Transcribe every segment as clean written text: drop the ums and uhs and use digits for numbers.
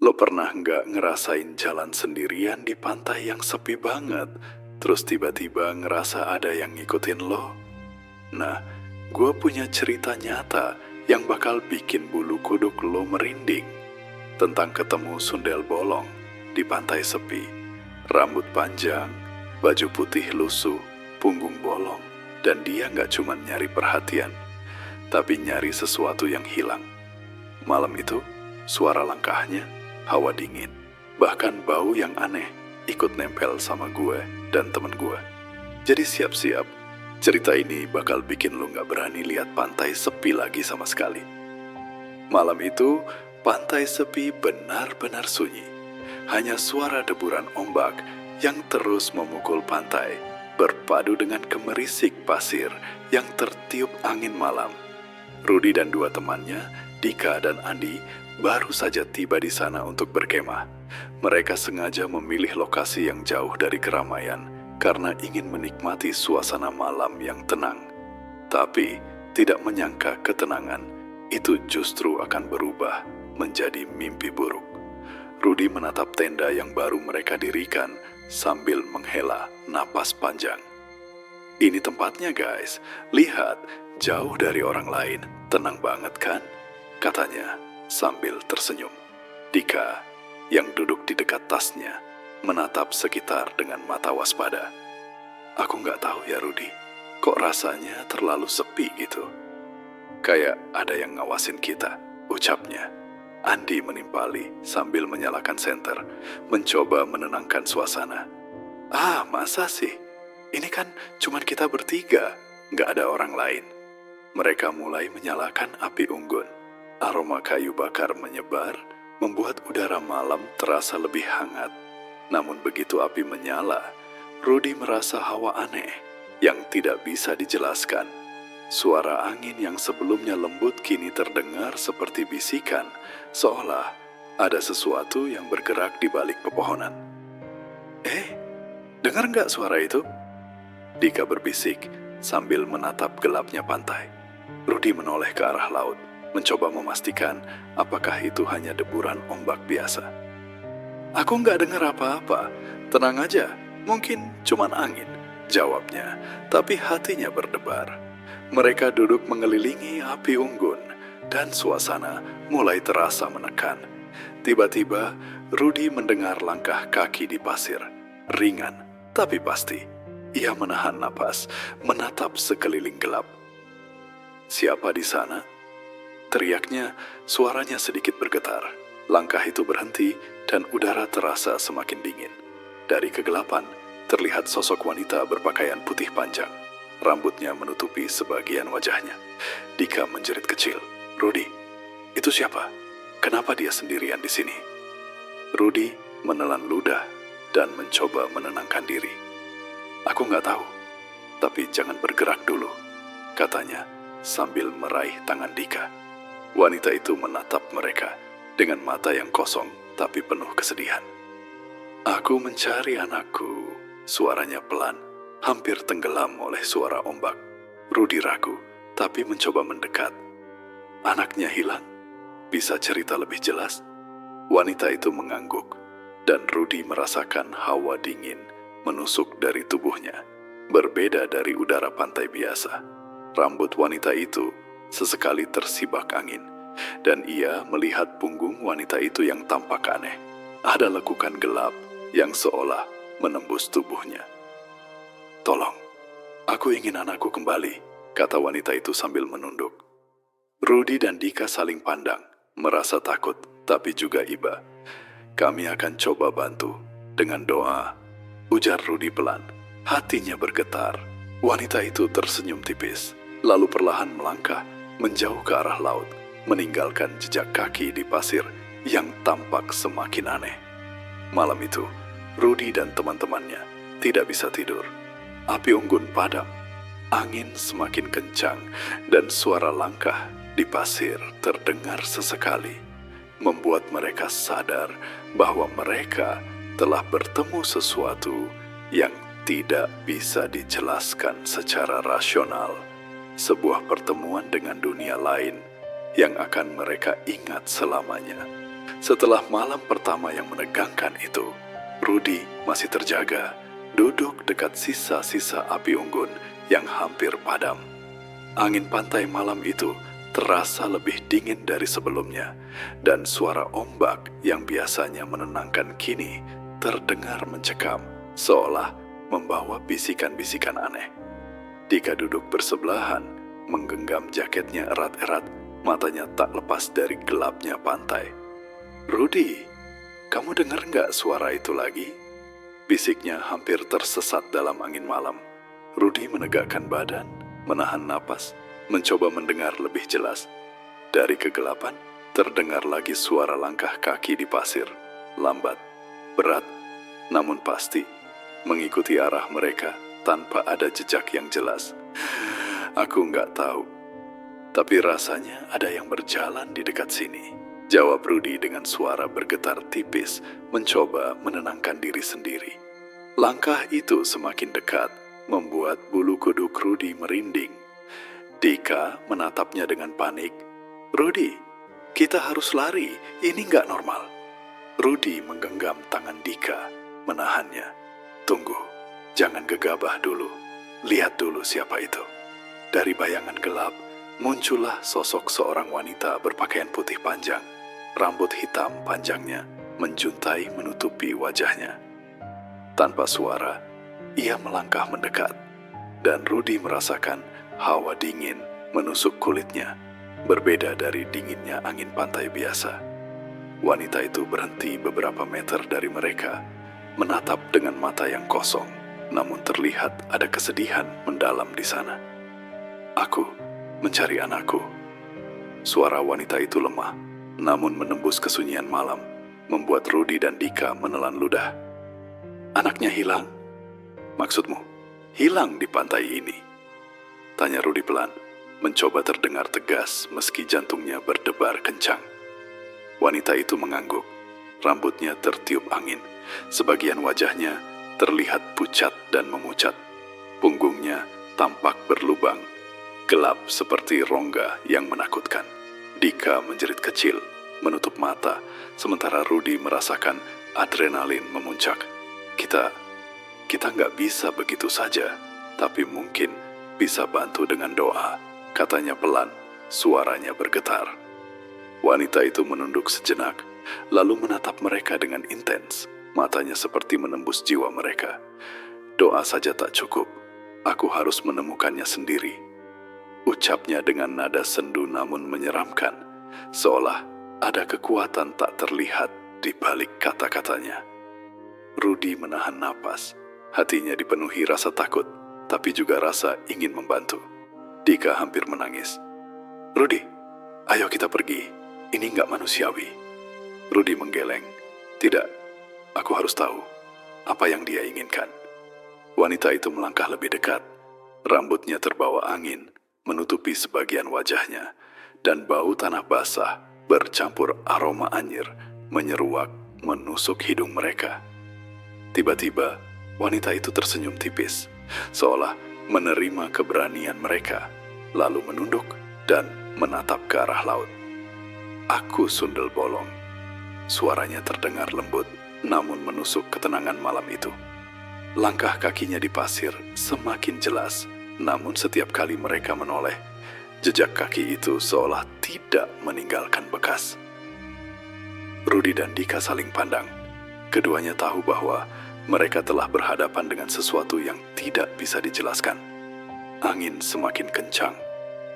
Lo pernah nggak ngerasain jalan sendirian di pantai yang sepi banget, terus tiba-tiba ngerasa ada yang ngikutin lo? Nah, gue punya cerita nyata yang bakal bikin bulu kuduk lo merinding. Tentang ketemu sundel bolong di pantai sepi, rambut panjang, baju putih lusuh, punggung bolong, dan dia nggak cuma nyari perhatian, tapi nyari sesuatu yang hilang. Malam itu, suara langkahnya, hawa dingin, bahkan bau yang aneh ikut nempel sama gue dan temen gue. Jadi siap-siap, cerita ini bakal bikin lo gak berani lihat pantai sepi lagi sama sekali. Malam itu, pantai sepi benar-benar sunyi. Hanya suara deburan ombak yang terus memukul pantai, berpadu dengan kemerisik pasir yang tertiup angin malam. Rudy dan dua temannya, Dika dan Andi, baru saja tiba di sana untuk berkemah. Mereka sengaja memilih lokasi yang jauh dari keramaian karena ingin menikmati suasana malam yang tenang. Tapi tidak menyangka ketenangan itu justru akan berubah menjadi mimpi buruk. Rudy menatap tenda yang baru mereka dirikan sambil menghela napas panjang. Ini tempatnya guys, lihat, jauh dari orang lain, tenang banget kan? Katanya sambil tersenyum. Dika, yang duduk di dekat tasnya, menatap sekitar dengan mata waspada. Aku nggak tahu ya Rudy, kok rasanya terlalu sepi gitu. Kayak ada yang ngawasin kita, ucapnya. Andi menimpali sambil menyalakan senter, mencoba menenangkan suasana. Ah, masa sih? Ini kan cuma kita bertiga, nggak ada orang lain. Mereka mulai menyalakan api unggun. Aroma kayu bakar menyebar, membuat udara malam terasa lebih hangat. Namun begitu api menyala, Rudy merasa hawa aneh yang tidak bisa dijelaskan. Suara angin yang sebelumnya lembut kini terdengar seperti bisikan, seolah ada sesuatu yang bergerak di balik pepohonan. Dengar nggak suara itu? Dika berbisik sambil menatap gelapnya pantai. Rudy menoleh ke arah laut, mencoba memastikan apakah itu hanya deburan ombak biasa. Aku nggak dengar apa-apa, tenang aja, mungkin cuman angin, jawabnya, tapi hatinya berdebar. Mereka duduk mengelilingi api unggun, dan suasana mulai terasa menekan. Tiba-tiba, Rudy mendengar langkah kaki di pasir, ringan tapi pasti. Ia menahan napas, menatap sekeliling gelap. Siapa di sana? Teriaknya, suaranya sedikit bergetar. Langkah itu berhenti dan udara terasa semakin dingin. Dari kegelapan, terlihat sosok wanita berpakaian putih panjang. Rambutnya menutupi sebagian wajahnya. Dika menjerit kecil. Rudy, itu siapa? Kenapa dia sendirian di sini? Rudy menelan ludah dan mencoba menenangkan diri. Aku nggak tahu, tapi jangan bergerak dulu, katanya sambil meraih tangan Dika. Wanita itu menatap mereka dengan mata yang kosong tapi penuh kesedihan. Aku mencari anakku, suaranya pelan, hampir tenggelam oleh suara ombak. Rudy ragu, tapi mencoba mendekat. Anaknya hilang? Bisa cerita lebih jelas? Wanita itu mengangguk, dan Rudy merasakan hawa dingin menusuk dari tubuhnya, berbeda dari udara pantai biasa. Rambut wanita itu sesekali tersibak angin, dan ia melihat punggung wanita itu yang tampak aneh. Ada lekukan gelap yang seolah menembus tubuhnya. Tolong, aku ingin anakku kembali, kata wanita itu sambil menunduk. Rudy dan Dika saling pandang, merasa takut tapi juga iba. Kami akan coba bantu dengan doa, ujar Rudy pelan. Hatinya bergetar. Wanita itu tersenyum tipis, lalu perlahan melangkah menjauh ke arah laut, meninggalkan jejak kaki di pasir yang tampak semakin aneh. Malam itu, Rudy dan teman-temannya tidak bisa tidur. Api unggun padam, angin semakin kencang, dan suara langkah di pasir terdengar sesekali, membuat mereka sadar bahwa mereka telah bertemu sesuatu yang tidak bisa dijelaskan secara rasional. Sebuah pertemuan dengan dunia lain yang akan mereka ingat selamanya. Setelah malam pertama yang menegangkan itu, Rudy masih terjaga, duduk dekat sisa-sisa api unggun yang hampir padam. Angin pantai malam itu terasa lebih dingin dari sebelumnya, dan suara ombak yang biasanya menenangkan kini terdengar mencekam, seolah membawa bisikan-bisikan aneh. Dika duduk bersebelahan, menggenggam jaketnya erat-erat, matanya tak lepas dari gelapnya pantai. "Rudy, kamu dengar nggak suara itu lagi?" Bisiknya hampir tersesat dalam angin malam. Rudy menegakkan badan, menahan napas, mencoba mendengar lebih jelas. Dari kegelapan, terdengar lagi suara langkah kaki di pasir. Lambat, berat, namun pasti, mengikuti arah mereka tanpa ada jejak yang jelas. "Aku nggak tahu, tapi rasanya ada yang berjalan di dekat sini," jawab Rudy dengan suara bergetar tipis, mencoba menenangkan diri sendiri. Langkah itu semakin dekat, membuat bulu kuduk Rudy merinding. Dika menatapnya dengan panik. "Rudy, kita harus lari, ini nggak normal." Rudy menggenggam tangan Dika, menahannya. "Tunggu, jangan gegabah dulu. Lihat dulu siapa itu." Dari bayangan gelap, muncullah sosok seorang wanita berpakaian putih panjang. Rambut hitam panjangnya menjuntai menutupi wajahnya. Tanpa suara, ia melangkah mendekat, dan Rudy merasakan hawa dingin menusuk kulitnya, berbeda dari dinginnya angin pantai biasa. Wanita itu berhenti beberapa meter dari mereka, menatap dengan mata yang kosong, namun terlihat ada kesedihan mendalam di sana. "Aku mencari anakku." Suara wanita itu lemah, namun menembus kesunyian malam, membuat Rudy dan Dika menelan ludah. "Anaknya hilang? Maksudmu, hilang di pantai ini?" tanya Rudy pelan, mencoba terdengar tegas meski jantungnya berdebar kencang. Wanita itu mengangguk, rambutnya tertiup angin, sebagian wajahnya terlihat pucat dan memucat. Punggungnya tampak berlubang, gelap seperti rongga yang menakutkan. Dika menjerit kecil, menutup mata, sementara Rudy merasakan adrenalin memuncak. Kita nggak bisa begitu saja, tapi mungkin bisa bantu dengan doa," katanya pelan, suaranya bergetar. Wanita itu menunduk sejenak, lalu menatap mereka dengan intens, matanya seperti menembus jiwa mereka. "Doa saja tak cukup, aku harus menemukannya sendiri," ucapnya dengan nada sendu namun menyeramkan, seolah ada kekuatan tak terlihat di balik kata-katanya. Rudy menahan napas, hatinya dipenuhi rasa takut, tapi juga rasa ingin membantu. Dika hampir menangis. "Rudy, ayo kita pergi, ini nggak manusiawi." Rudy menggeleng. "Tidak, aku harus tahu apa yang dia inginkan." Wanita itu melangkah lebih dekat, rambutnya terbawa angin, menutupi sebagian wajahnya, dan bau tanah basah bercampur aroma anyir menyeruak menusuk hidung mereka. Tiba-tiba, wanita itu tersenyum tipis, seolah menerima keberanian mereka, lalu menunduk dan menatap ke arah laut. "Aku sundel bolong." Suaranya terdengar lembut, namun menusuk ketenangan malam itu. Langkah kakinya di pasir semakin jelas, namun setiap kali mereka menoleh, jejak kaki itu seolah tidak meninggalkan bekas. Rudy dan Dika saling pandang. Keduanya tahu bahwa mereka telah berhadapan dengan sesuatu yang tidak bisa dijelaskan. Angin semakin kencang,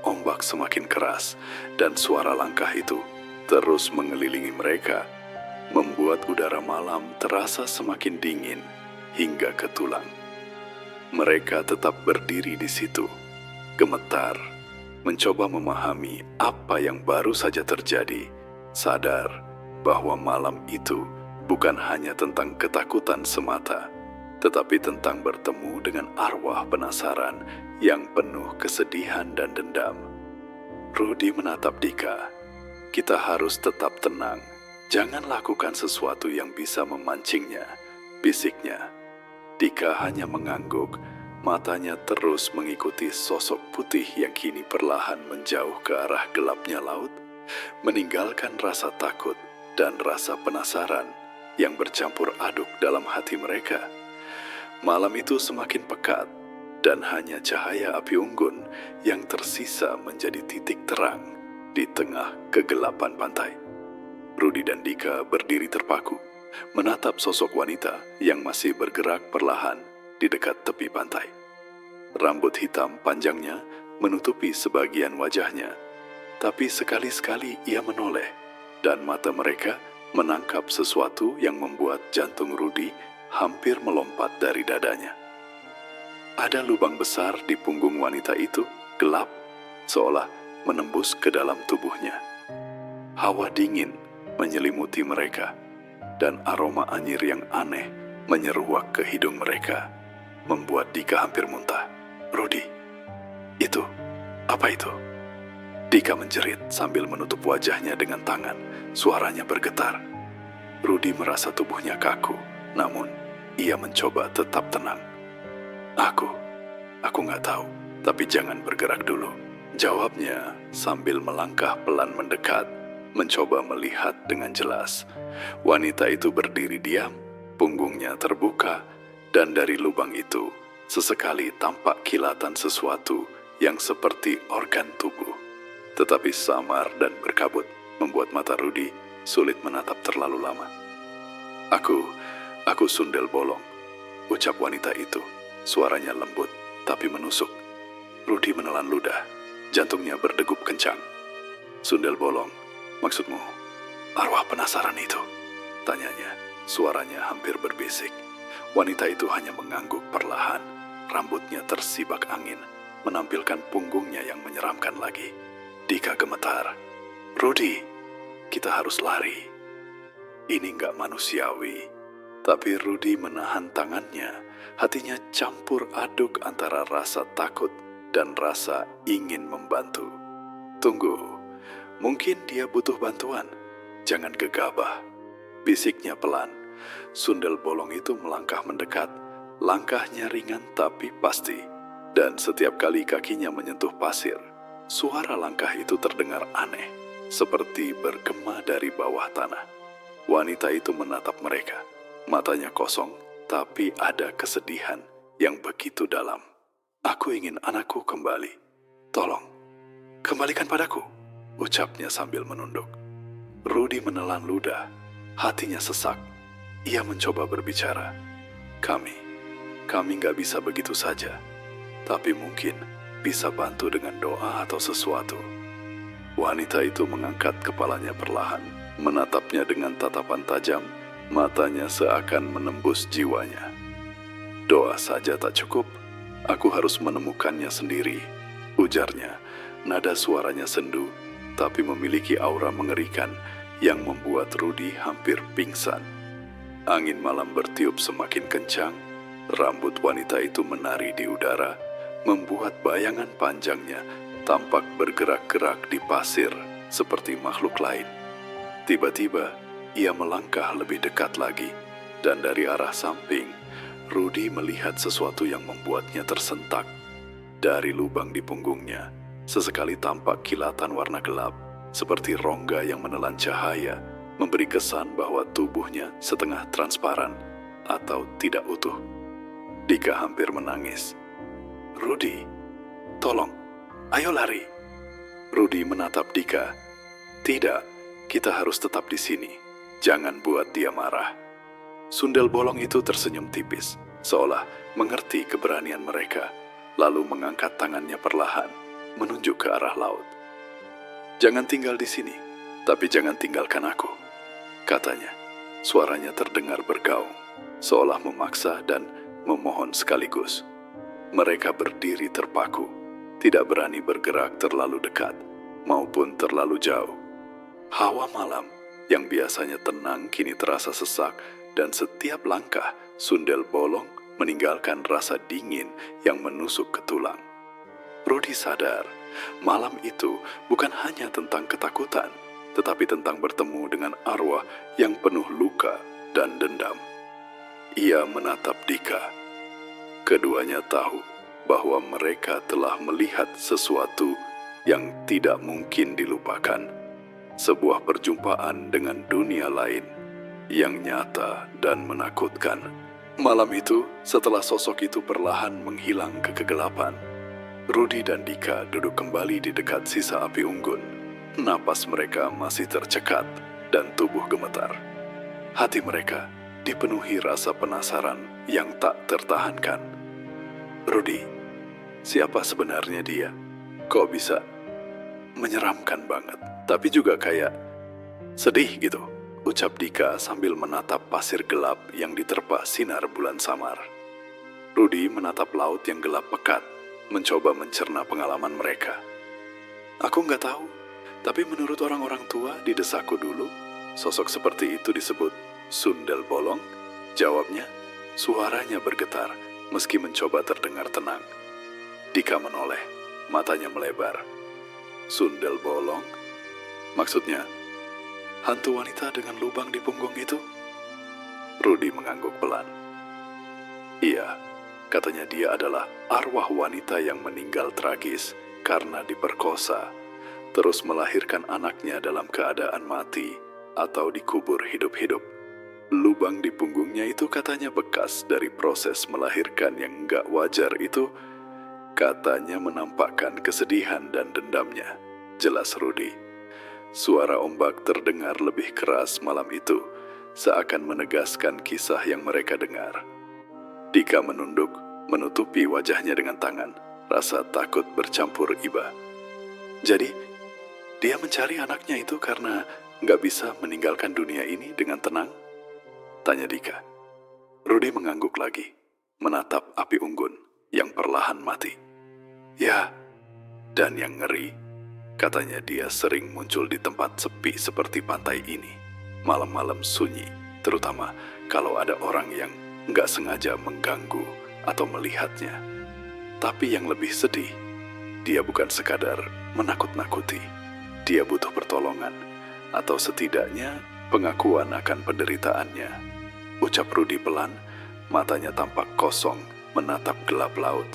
ombak semakin keras, dan suara langkah itu terus mengelilingi mereka, membuat udara malam terasa semakin dingin hingga ke tulang. Mereka tetap berdiri di situ, gemetar, mencoba memahami apa yang baru saja terjadi, sadar bahwa malam itu bukan hanya tentang ketakutan semata, tetapi tentang bertemu dengan arwah penasaran yang penuh kesedihan dan dendam. Rudy menatap Dika. "Kita harus tetap tenang. Jangan lakukan sesuatu yang bisa memancingnya," bisiknya. Dika hanya mengangguk, matanya terus mengikuti sosok putih yang kini perlahan menjauh ke arah gelapnya laut, meninggalkan rasa takut dan rasa penasaran yang bercampur aduk dalam hati mereka. Malam itu semakin pekat, dan hanya cahaya api unggun yang tersisa menjadi titik terang di tengah kegelapan pantai. Rudy dan Dika berdiri terpaku, menatap sosok wanita yang masih bergerak perlahan di dekat tepi pantai. Rambut hitam panjangnya menutupi sebagian wajahnya, tapi sekali-sekali ia menoleh, dan mata mereka menangkap sesuatu yang membuat jantung Rudy hampir melompat dari dadanya. Ada lubang besar di punggung wanita itu, gelap, seolah menembus ke dalam tubuhnya. Hawa dingin menyelimuti mereka, dan aroma anyir yang aneh menyeruak ke hidung mereka, membuat Dika hampir muntah. "Rudy, itu, apa itu?" Dika menjerit sambil menutup wajahnya dengan tangan. Suaranya bergetar. Rudy merasa tubuhnya kaku, namun ia mencoba tetap tenang. Aku nggak tahu, tapi jangan bergerak dulu," jawabnya sambil melangkah pelan mendekat, mencoba melihat dengan jelas. Wanita itu berdiri diam, punggungnya terbuka, dan dari lubang itu sesekali tampak kilatan sesuatu yang seperti organ tubuh, tetapi samar dan berkabut, membuat mata Rudy sulit menatap terlalu lama. Aku Sundel Bolong," ucap wanita itu. Suaranya lembut tapi menusuk. Rudy menelan ludah, jantungnya berdegup kencang. "Sundel Bolong, maksudmu arwah penasaran itu?" tanyanya. Suaranya hampir berbisik. Wanita itu hanya mengangguk perlahan, rambutnya tersibak angin, menampilkan punggungnya yang menyeramkan lagi. Dika gemetar. "Rudy, kita harus lari. Ini nggak manusiawi." Tapi Rudy menahan tangannya, hatinya campur aduk antara rasa takut dan rasa ingin membantu. "Tunggu, mungkin dia butuh bantuan. Jangan gegabah," bisiknya pelan. Sundel Bolong itu melangkah mendekat, langkahnya ringan tapi pasti, dan setiap kali kakinya menyentuh pasir, suara langkah itu terdengar aneh, seperti bergema dari bawah tanah. Wanita itu menatap mereka. Matanya kosong, tapi ada kesedihan yang begitu dalam. "Aku ingin anakku kembali. Tolong, kembalikan padaku," ucapnya sambil menunduk. Rudy menelan ludah, hatinya sesak. Ia mencoba berbicara. Kami nggak bisa begitu saja, tapi mungkin bisa bantu dengan doa atau sesuatu." Wanita itu mengangkat kepalanya perlahan, menatapnya dengan tatapan tajam. Matanya seakan menembus jiwanya. "Doa saja tak cukup, aku harus menemukannya sendiri," ujarnya. Nada suaranya sendu, tapi memiliki aura mengerikan yang membuat Rudy hampir pingsan. Angin malam bertiup semakin kencang, rambut wanita itu menari di udara, membuat bayangan panjangnya tampak bergerak-gerak di pasir seperti makhluk lain. Tiba-tiba, ia melangkah lebih dekat lagi, dan dari arah samping, Rudy melihat sesuatu yang membuatnya tersentak. Dari lubang di punggungnya, sesekali tampak kilatan warna gelap, seperti rongga yang menelan cahaya, memberi kesan bahwa tubuhnya setengah transparan atau tidak utuh. Dika hampir menangis. "Rudy, tolong, ayo lari." Rudy menatap Dika. "Tidak, kita harus tetap di sini. Jangan buat dia marah." Sundel Bolong itu tersenyum tipis, seolah mengerti keberanian mereka, lalu mengangkat tangannya perlahan, menunjuk ke arah laut. "Jangan tinggal di sini, tapi jangan tinggalkan aku," katanya. Suaranya terdengar bergaung, seolah memaksa dan memohon sekaligus. Mereka berdiri terpaku, tidak berani bergerak terlalu dekat maupun terlalu jauh. Hawa malam yang biasanya tenang kini terasa sesak, dan setiap langkah Sundel Bolong meninggalkan rasa dingin yang menusuk ke tulang. Rudy sadar, malam itu bukan hanya tentang ketakutan, tetapi tentang bertemu dengan arwah yang penuh luka dan dendam. Ia menatap Dika. Keduanya tahu bahwa mereka telah melihat sesuatu yang tidak mungkin dilupakan. sebuah perjumpaan dengan dunia lain yang nyata dan menakutkan. Malam itu, setelah sosok itu perlahan menghilang ke kegelapan, Rudy dan Dika duduk kembali di dekat sisa api unggun. Napas mereka masih tercekat dan tubuh gemetar. Hati mereka dipenuhi rasa penasaran yang tak tertahankan. Rudy, siapa sebenarnya dia? Kok bisa? Menyeramkan banget, tapi juga kayak sedih gitu, ucap Dika sambil menatap pasir gelap yang diterpa sinar bulan samar. Rudy menatap laut yang gelap pekat, mencoba mencerna pengalaman mereka. Aku nggak tahu, tapi menurut orang-orang tua di desaku dulu, sosok seperti itu disebut Sundel Bolong. Jawabnya, suaranya bergetar meski mencoba terdengar tenang. Dika menoleh, matanya melebar. Sundel Bolong? Maksudnya, hantu wanita dengan lubang di punggung itu? Rudy mengangguk pelan. Iya, katanya dia adalah arwah wanita yang meninggal tragis karena diperkosa, terus melahirkan anaknya dalam keadaan mati atau dikubur hidup-hidup. Lubang di punggungnya itu katanya bekas dari proses melahirkan yang nggak wajar itu. Katanya menampakkan kesedihan dan dendamnya, jelas Rudy. Suara ombak terdengar lebih keras malam itu, seakan menegaskan kisah yang mereka dengar. Dika menunduk, menutupi wajahnya dengan tangan, rasa takut bercampur iba. Jadi, dia mencari anaknya itu karena nggak bisa meninggalkan dunia ini dengan tenang? Tanya Dika. Rudy mengangguk lagi, menatap api unggun yang perlahan mati. Ya, dan yang ngeri, katanya dia sering muncul di tempat sepi seperti pantai ini. Malam-malam sunyi, terutama kalau ada orang yang nggak sengaja mengganggu atau melihatnya. Tapi yang lebih sedih, dia bukan sekadar menakut-nakuti. Dia butuh pertolongan, atau setidaknya pengakuan akan penderitaannya. Ucap Rudy pelan, matanya tampak kosong menatap gelap laut.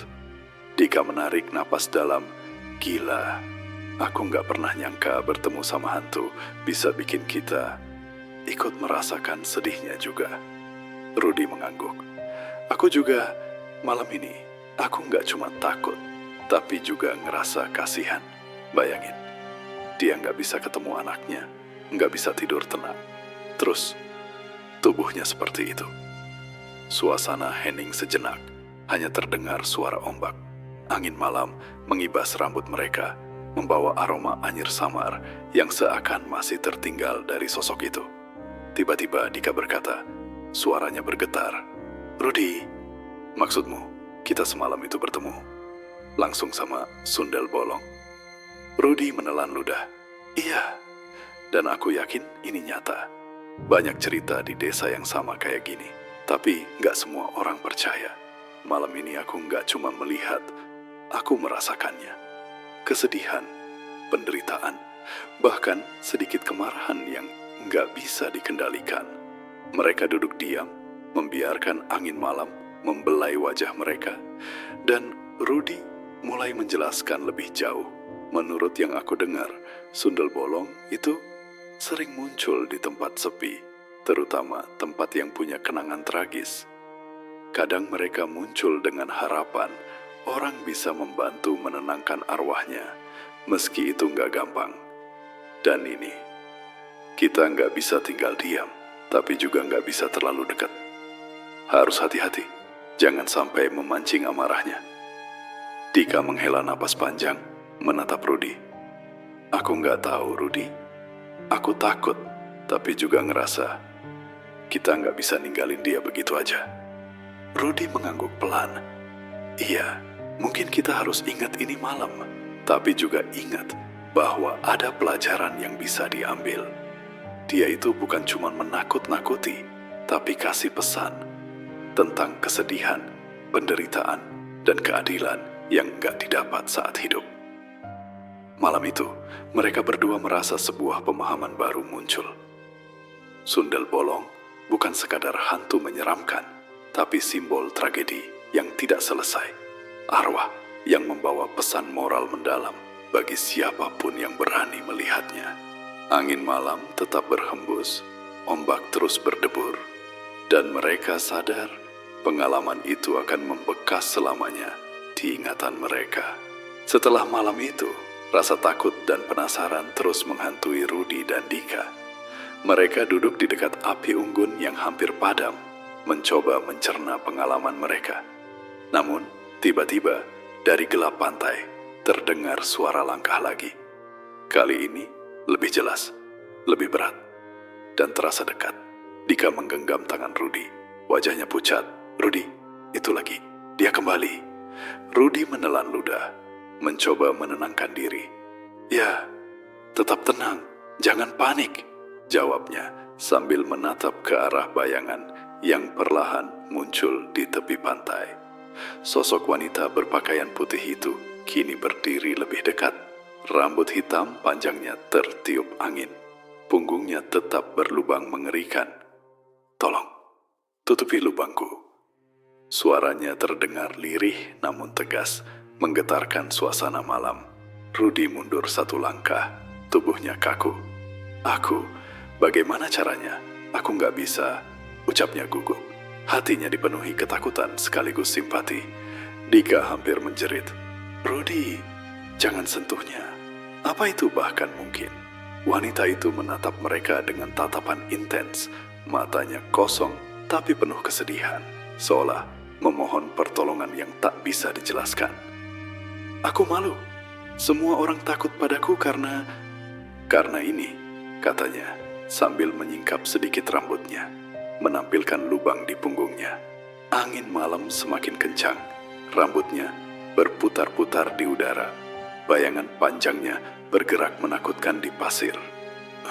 Dika menarik napas dalam. Gila, aku nggak pernah nyangka bertemu sama hantu bisa bikin kita ikut merasakan sedihnya juga. Rudy mengangguk. Aku juga, malam ini, aku nggak cuma takut, tapi juga ngerasa kasihan. Bayangin, dia nggak bisa ketemu anaknya, nggak bisa tidur tenang. Terus, tubuhnya seperti itu. Suasana hening sejenak, hanya terdengar suara ombak. Angin malam mengibas rambut mereka, membawa aroma anyir samar yang seakan masih tertinggal dari sosok itu. Tiba-tiba Dika berkata, suaranya bergetar. Rudy, maksudmu kita semalam itu bertemu langsung sama Sundel Bolong? Rudy menelan ludah. Iya, dan aku yakin ini nyata. Banyak cerita di desa yang sama kayak gini, tapi gak semua orang percaya. Malam ini aku gak cuma melihat, aku merasakannya. Kesedihan, penderitaan, bahkan sedikit kemarahan yang gak bisa dikendalikan. Mereka duduk diam, membiarkan angin malam membelai wajah mereka, dan Rudy mulai menjelaskan lebih jauh. Menurut yang aku dengar, Sundel Bolong itu sering muncul di tempat sepi, terutama tempat yang punya kenangan tragis. Kadang mereka muncul dengan harapan orang bisa membantu menenangkan arwahnya, meski itu nggak gampang. Dan ini, kita nggak bisa tinggal diam, tapi juga nggak bisa terlalu dekat. Harus hati-hati, jangan sampai memancing amarahnya. Dika menghela napas panjang, menatap Rudy. Aku nggak tahu, Rudy. Aku takut, tapi juga ngerasa kita nggak bisa ninggalin dia begitu aja. Rudy mengangguk pelan. Iya, mungkin kita harus ingat ini malam, tapi juga ingat bahwa ada pelajaran yang bisa diambil. Dia itu bukan cuma menakut-nakuti, tapi kasih pesan tentang kesedihan, penderitaan, dan keadilan yang gak didapat saat hidup. Malam itu, mereka berdua merasa sebuah pemahaman baru muncul. Sundel Bolong bukan sekadar hantu menyeramkan, tapi simbol tragedi yang tidak selesai. Arwah yang membawa pesan moral mendalam bagi siapapun yang berani melihatnya. Angin malam tetap berhembus, ombak terus berdebur, dan mereka sadar pengalaman itu akan membekas selamanya di ingatan mereka. Setelah malam itu, rasa takut dan penasaran terus menghantui Rudy dan Dika. Mereka duduk di dekat api unggun yang hampir padam, mencoba mencerna pengalaman mereka. Namun, tiba-tiba dari gelap pantai terdengar suara langkah lagi. Kali ini lebih jelas, lebih berat, dan terasa dekat. Dika menggenggam tangan Rudy. Wajahnya pucat. "Rudy, itu lagi. Dia kembali." Rudy menelan ludah, mencoba menenangkan diri. "Ya, tetap tenang. Jangan panik," jawabnya sambil menatap ke arah bayangan yang perlahan muncul di tepi pantai. Sosok wanita berpakaian putih itu kini berdiri lebih dekat. Rambut hitam panjangnya tertiup angin. Punggungnya tetap berlubang mengerikan. "Tolong, tutupi lubangku." Suaranya terdengar lirih namun tegas, menggetarkan suasana malam. Rudy mundur satu langkah, tubuhnya kaku. "Aku, bagaimana caranya? Aku nggak bisa," ucapnya gugup. Hatinya dipenuhi ketakutan sekaligus simpati. Dika hampir menjerit, "Rudy, jangan sentuhnya." Apa itu bahkan mungkin? Wanita itu menatap mereka dengan tatapan intens, matanya kosong tapi penuh kesedihan, seolah memohon pertolongan yang tak bisa dijelaskan. "Aku malu. Semua orang takut padaku karena ini," katanya sambil menyingkap sedikit rambutnya, menampilkan lubang di punggungnya. Angin malam semakin kencang, rambutnya berputar-putar di udara. Bayangan panjangnya bergerak menakutkan di pasir.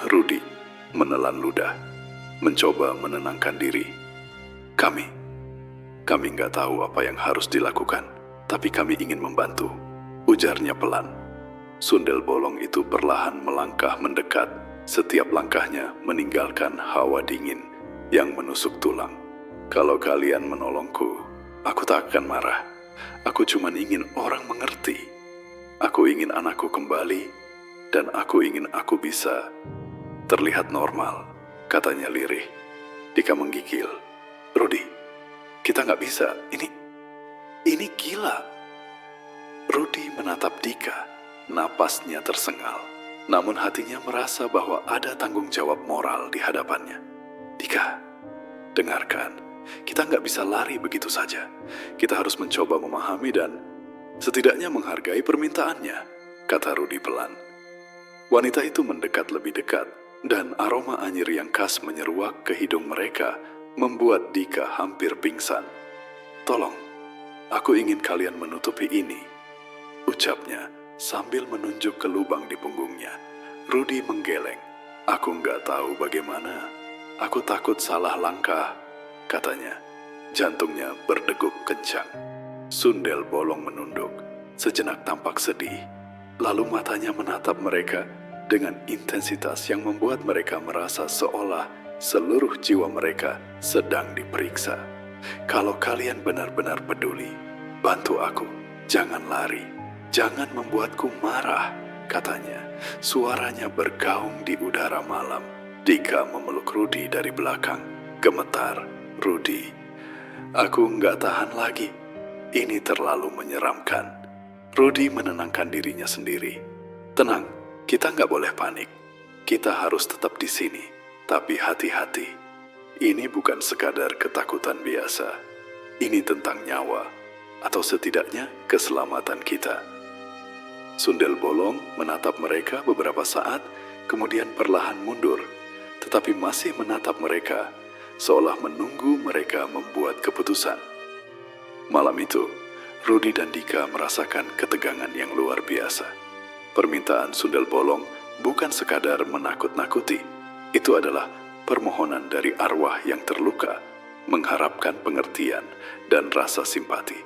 Rudy menelan ludah, mencoba menenangkan diri. Kami nggak tahu apa yang harus dilakukan, tapi kami ingin membantu," ujarnya pelan. Sundel bolong itu perlahan melangkah mendekat, setiap langkahnya meninggalkan hawa dingin yang menusuk tulang. "Kalau kalian menolongku, aku tak akan marah. Aku cuma ingin orang mengerti. Aku ingin anakku kembali, dan aku ingin aku bisa terlihat normal," katanya lirih. Dika menggigil. "Rudy, kita nggak bisa. Ini gila." Rudy menatap Dika, napasnya tersengal. Namun hatinya merasa bahwa ada tanggung jawab moral di hadapannya. "Dika, dengarkan. Kita nggak bisa lari begitu saja. Kita harus mencoba memahami dan setidaknya menghargai permintaannya," kata Rudy pelan. Wanita itu mendekat lebih dekat, dan aroma anyir yang khas menyeruak ke hidung mereka membuat Dika hampir pingsan. "Tolong, aku ingin kalian menutupi ini," ucapnya sambil menunjuk ke lubang di punggungnya. Rudy menggeleng. "Aku nggak tahu bagaimana. Aku takut salah langkah," katanya. Jantungnya berdegup kencang. Sundel bolong menunduk, sejenak tampak sedih. Lalu matanya menatap mereka dengan intensitas yang membuat mereka merasa seolah seluruh jiwa mereka sedang diperiksa. "Kalau kalian benar-benar peduli, bantu aku. Jangan lari. Jangan membuatku marah," katanya. Suaranya bergaung di udara malam. Dika memeluk Rudy dari belakang. Gemetar. "Rudy, aku nggak tahan lagi. Ini terlalu menyeramkan." Rudy menenangkan dirinya sendiri. "Tenang, kita nggak boleh panik. Kita harus tetap di sini. Tapi hati-hati. Ini bukan sekadar ketakutan biasa. Ini tentang nyawa, atau setidaknya keselamatan kita." Sundel bolong menatap mereka beberapa saat, kemudian perlahan mundur, tetapi masih menatap mereka, seolah menunggu mereka membuat keputusan. Malam itu, Rudy dan Dika merasakan ketegangan yang luar biasa. Permintaan Sundel bolong bukan sekadar menakut-nakuti. Itu adalah permohonan dari arwah yang terluka, mengharapkan pengertian dan rasa simpati.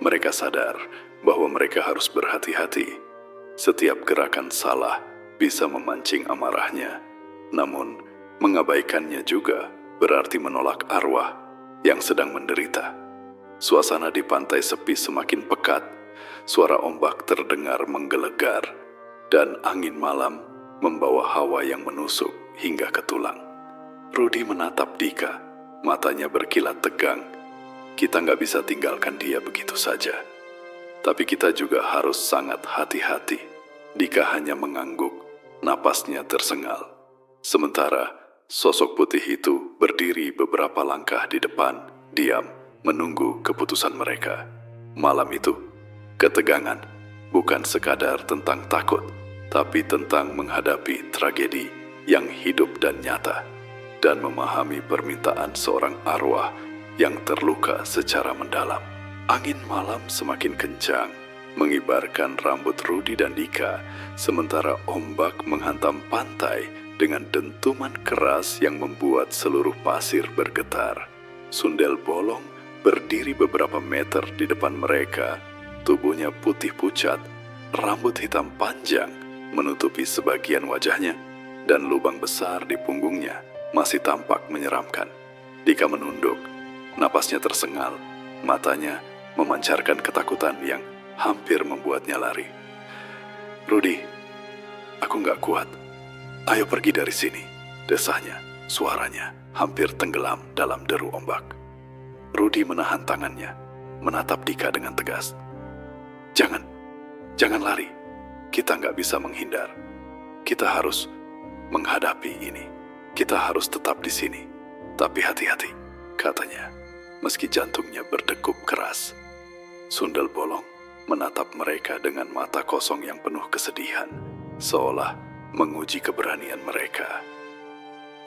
Mereka sadar bahwa mereka harus berhati-hati. Setiap gerakan salah bisa memancing amarahnya. Namun, mengabaikannya juga berarti menolak arwah yang sedang menderita. Suasana di pantai sepi semakin pekat. Suara ombak terdengar menggelegar, dan angin malam membawa hawa yang menusuk hingga ke tulang. Rudy menatap Dika, matanya berkilat tegang. Kita nggak bisa tinggalkan dia begitu saja. Tapi kita juga harus sangat hati-hati. Dika hanya mengangguk, napasnya tersengal. Sementara sosok putih itu berdiri beberapa langkah di depan, diam, menunggu keputusan mereka. Malam itu, ketegangan bukan sekadar tentang takut, tapi tentang menghadapi tragedi yang hidup dan nyata, dan memahami permintaan seorang arwah yang terluka secara mendalam. Angin malam semakin kencang, mengibarkan rambut Rudy dan Dika, sementara ombak menghantam pantai dengan dentuman keras yang membuat seluruh pasir bergetar. Sundel bolong berdiri beberapa meter di depan mereka, tubuhnya putih pucat, rambut hitam panjang menutupi sebagian wajahnya, dan lubang besar di punggungnya masih tampak menyeramkan. Dika menunduk, napasnya tersengal, matanya memancarkan ketakutan yang hampir membuatnya lari. Rudy, aku nggak kuat. Ayo pergi dari sini, desahnya, suaranya hampir tenggelam dalam deru ombak. Rudy menahan tangannya, menatap Dika dengan tegas. Jangan lari. Kita nggak bisa menghindar. Kita harus menghadapi ini. Kita harus tetap di sini. Tapi hati-hati, katanya, meski jantungnya berdegup keras. Sundel bolong menatap mereka dengan mata kosong yang penuh kesedihan, seolah menguji keberanian mereka.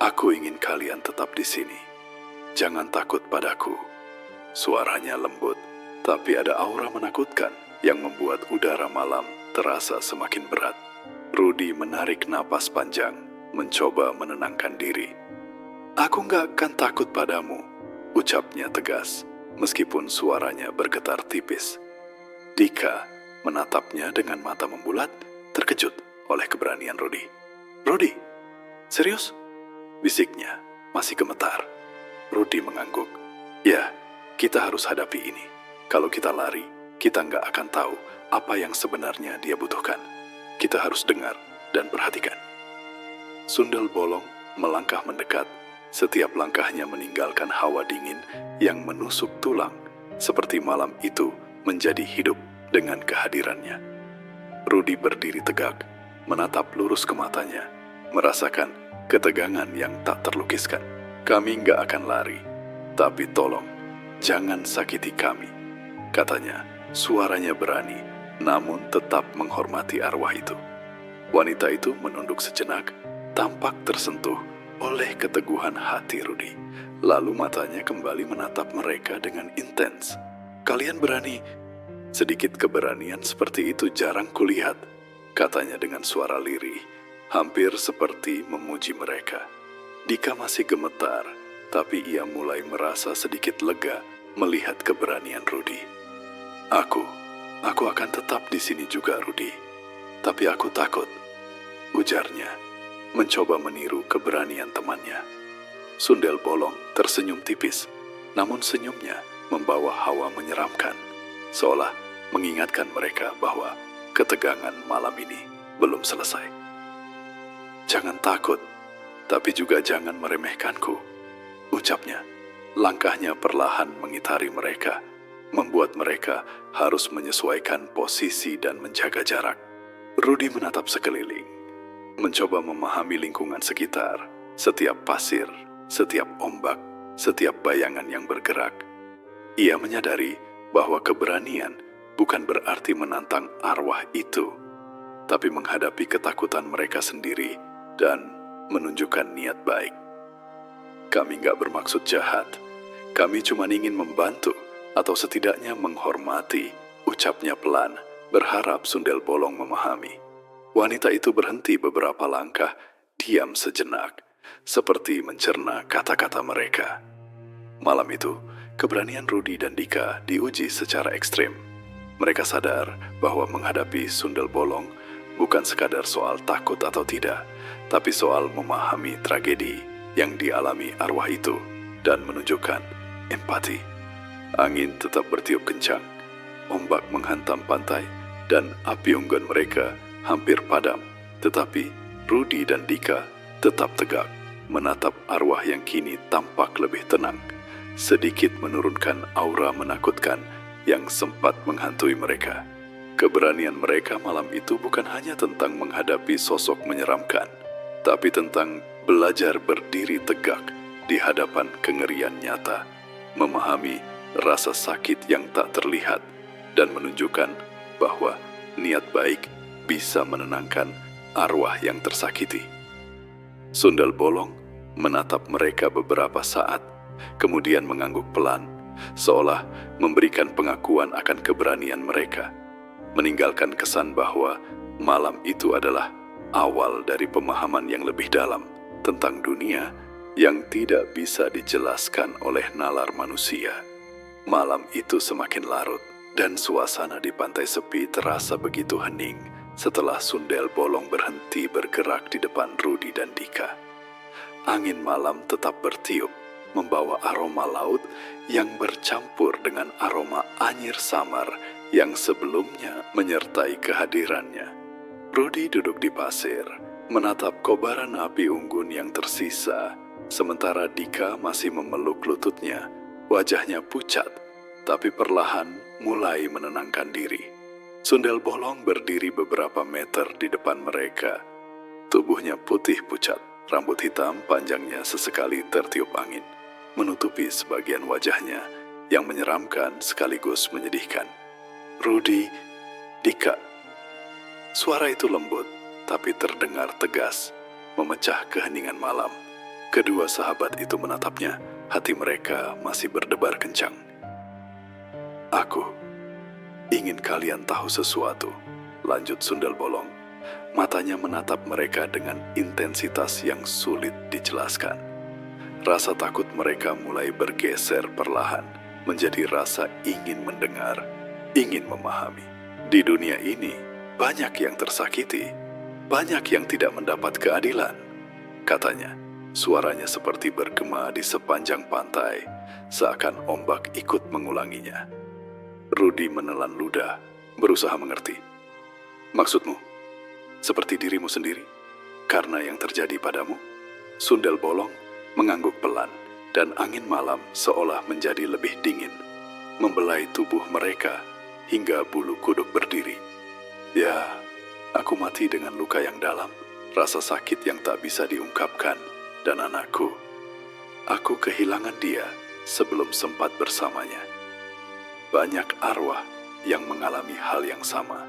Aku ingin kalian tetap di sini. Jangan takut padaku. Suaranya lembut, tapi ada aura menakutkan yang membuat udara malam terasa semakin berat. Rudy menarik napas panjang, mencoba menenangkan diri. Aku nggak akan takut padamu, ucapnya tegas, meskipun suaranya bergetar tipis. Dika menatapnya dengan mata membulat, terkejut oleh keberanian Rudy. Rudy, serius? Bisiknya masih gemetar. Rudy mengangguk. Ya, kita harus hadapi ini. Kalau kita lari, kita nggak akan tahu apa yang sebenarnya dia butuhkan. Kita harus dengar dan perhatikan. Sundel bolong melangkah mendekat. Setiap langkahnya meninggalkan hawa dingin yang menusuk tulang, seperti malam itu menjadi hidup dengan kehadirannya. Rudy berdiri tegak, menatap lurus ke matanya, merasakan ketegangan yang tak terlukiskan. Kami nggak akan lari, tapi tolong, jangan sakiti kami, katanya. Suaranya berani, namun tetap menghormati arwah itu. Wanita itu menunduk sejenak, tampak tersentuh oleh keteguhan hati Rudy. Lalu matanya kembali menatap mereka dengan intens. Kalian berani? Sedikit keberanian seperti itu jarang kulihat, katanya dengan suara lirih, hampir seperti memuji mereka. Dika masih gemetar, tapi ia mulai merasa sedikit lega melihat keberanian Rudy. Aku akan tetap di sini juga, Rudy. Tapi aku takut, ujarnya, mencoba meniru keberanian temannya. Sundel bolong tersenyum tipis, namun senyumnya membawa hawa menyeramkan, seolah mengingatkan mereka bahwa ketegangan malam ini belum selesai. Jangan takut, tapi juga jangan meremehkanku, ucapnya. Langkahnya perlahan mengitari mereka, membuat mereka harus menyesuaikan posisi dan menjaga jarak. Rudy menatap sekeliling, mencoba memahami lingkungan sekitar, setiap pasir, setiap ombak, setiap bayangan yang bergerak. Ia menyadari bahwa keberanian bukan berarti menantang arwah itu, tapi menghadapi ketakutan mereka sendiri dan menunjukkan niat baik. Kami nggak bermaksud jahat, kami cuma ingin membantu atau setidaknya menghormati, ucapnya pelan, berharap Sundel bolong memahami. Wanita itu berhenti beberapa langkah, diam sejenak, seperti mencerna kata-kata mereka. Malam itu, keberanian Rudy dan Dika diuji secara ekstrim. Mereka sadar bahwa menghadapi Sundel bolong bukan sekadar soal takut atau tidak, tapi soal memahami tragedi yang dialami arwah itu dan menunjukkan empati. Angin tetap bertiup kencang, ombak menghantam pantai, dan api unggun mereka hampir padam. Tetapi Rudy dan Dika tetap tegak, menatap arwah yang kini tampak lebih tenang, sedikit menurunkan aura menakutkan yang sempat menghantui mereka. Keberanian mereka malam itu bukan hanya tentang menghadapi sosok menyeramkan, tapi tentang belajar berdiri tegak di hadapan kengerian nyata, memahami rasa sakit yang tak terlihat, dan menunjukkan bahwa niat baik bisa menenangkan arwah yang tersakiti. Sundel Bolong menatap mereka beberapa saat, kemudian mengangguk pelan, seolah memberikan pengakuan akan keberanian mereka, meninggalkan kesan bahwa malam itu adalah awal dari pemahaman yang lebih dalam tentang dunia yang tidak bisa dijelaskan oleh nalar manusia. Malam itu semakin larut, dan suasana di pantai sepi terasa begitu hening setelah Sundel Bolong berhenti bergerak di depan Rudy dan Dika. Angin malam tetap bertiup, membawa aroma laut yang bercampur dengan aroma anyir samar yang sebelumnya menyertai kehadirannya. Rudy duduk di pasir, menatap kobaran api unggun yang tersisa, sementara Dika masih memeluk lututnya. Wajahnya pucat, tapi perlahan mulai menenangkan diri. Sundel Bolong berdiri beberapa meter di depan mereka. Tubuhnya putih pucat, rambut hitam panjangnya sesekali tertiup angin, menutupi sebagian wajahnya yang menyeramkan sekaligus menyedihkan. Rudy, Dika. Suara itu lembut, tapi terdengar tegas, memecah keheningan malam. Kedua sahabat itu menatapnya, hati mereka masih berdebar kencang. Aku ingin kalian tahu sesuatu, lanjut Sundel Bolong. Matanya menatap mereka dengan intensitas yang sulit dijelaskan. Rasa takut mereka mulai bergeser perlahan menjadi rasa ingin mendengar, ingin memahami. Di dunia ini, banyak yang tersakiti, banyak yang tidak mendapat keadilan, katanya. Suaranya seperti bergema di sepanjang pantai, seakan ombak ikut mengulanginya. Rudy menelan ludah, berusaha mengerti. Maksudmu, seperti dirimu sendiri, karena yang terjadi padamu? Sundel Bolong mengangguk pelan, dan angin malam seolah menjadi lebih dingin, membelai tubuh mereka hingga bulu kuduk berdiri. Ya, aku mati dengan luka yang dalam, rasa sakit yang tak bisa diungkapkan, dan anakku, aku kehilangan dia sebelum sempat bersamanya. Banyak arwah yang mengalami hal yang sama.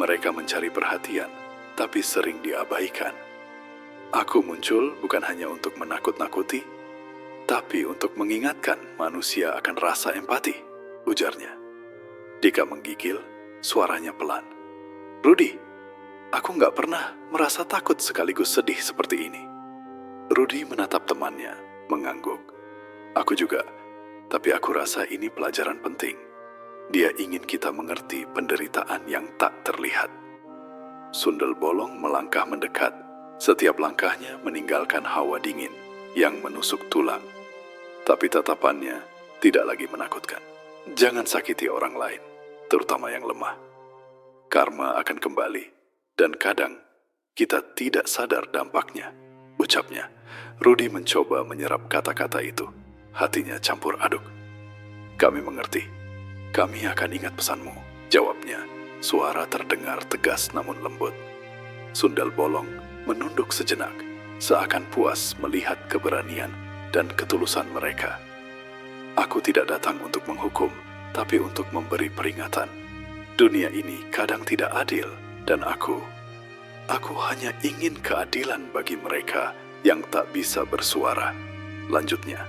Mereka mencari perhatian, tapi sering diabaikan. Aku muncul bukan hanya untuk menakut-nakuti, tapi untuk mengingatkan manusia akan rasa empati, ujarnya. Dika menggigil, suaranya pelan. Rudy, aku nggak pernah merasa takut sekaligus sedih seperti ini. Rudy menatap temannya, mengangguk. Aku juga. Tapi aku rasa ini pelajaran penting. Dia ingin kita mengerti penderitaan yang tak terlihat. Sundel Bolong melangkah mendekat. Setiap langkahnya meninggalkan hawa dingin yang menusuk tulang. Tapi tatapannya tidak lagi menakutkan. Jangan sakiti orang lain, terutama yang lemah. Karma akan kembali, dan kadang kita tidak sadar dampaknya, ucapnya. Rudy mencoba menyerap kata-kata itu. Hatinya campur aduk. Kami mengerti. Kami akan ingat pesanmu, jawabnya. Suara terdengar tegas namun lembut. Sundel Bolong menunduk sejenak, seakan puas melihat keberanian dan ketulusan mereka. Aku tidak datang untuk menghukum, tapi untuk memberi peringatan. Dunia ini kadang tidak adil, dan aku hanya ingin keadilan bagi mereka yang tak bisa bersuara. Lanjutnya,